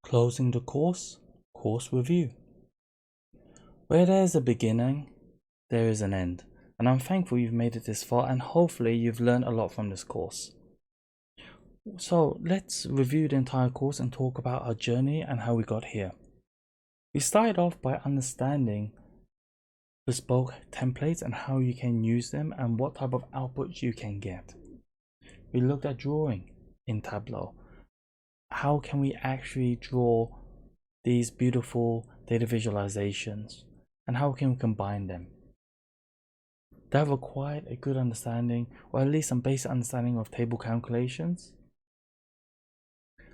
Closing the course review. Where there is a beginning, there is an end, and I'm thankful you've made it this far, and hopefully you've learned a lot from this course. So let's review the entire course and talk about our journey and how we got here. We started off by understanding bespoke templates and how you can use them and what type of outputs you can get. We looked at drawing in Tableau. How can we actually draw these beautiful data visualizations and how can we combine them? That required a good understanding, or at least some basic understanding of table calculations.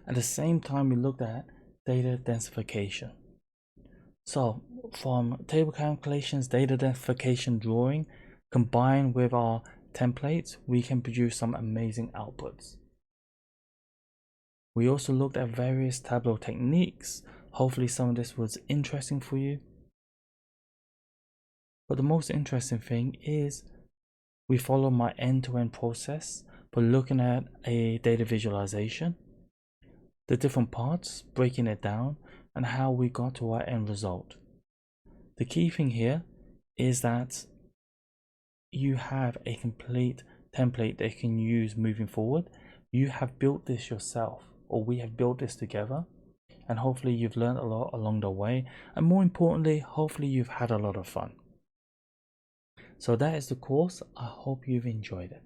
At the same time, we looked at data densification. So from table calculations, data densification drawing, combined with our templates, we can produce some amazing outputs. We also looked at various Tableau techniques. Hopefully some of this was interesting for you. But the most interesting thing is we follow my end-to-end process for looking at a data visualization, the different parts, breaking it down, and how we got to our end result. The key thing here is that you have a complete template that you can use moving forward. You have built this yourself, or we have built this together, and hopefully you've learned a lot along the way, and more importantly, hopefully you've had a lot of fun. So that is the course. I hope you've enjoyed it.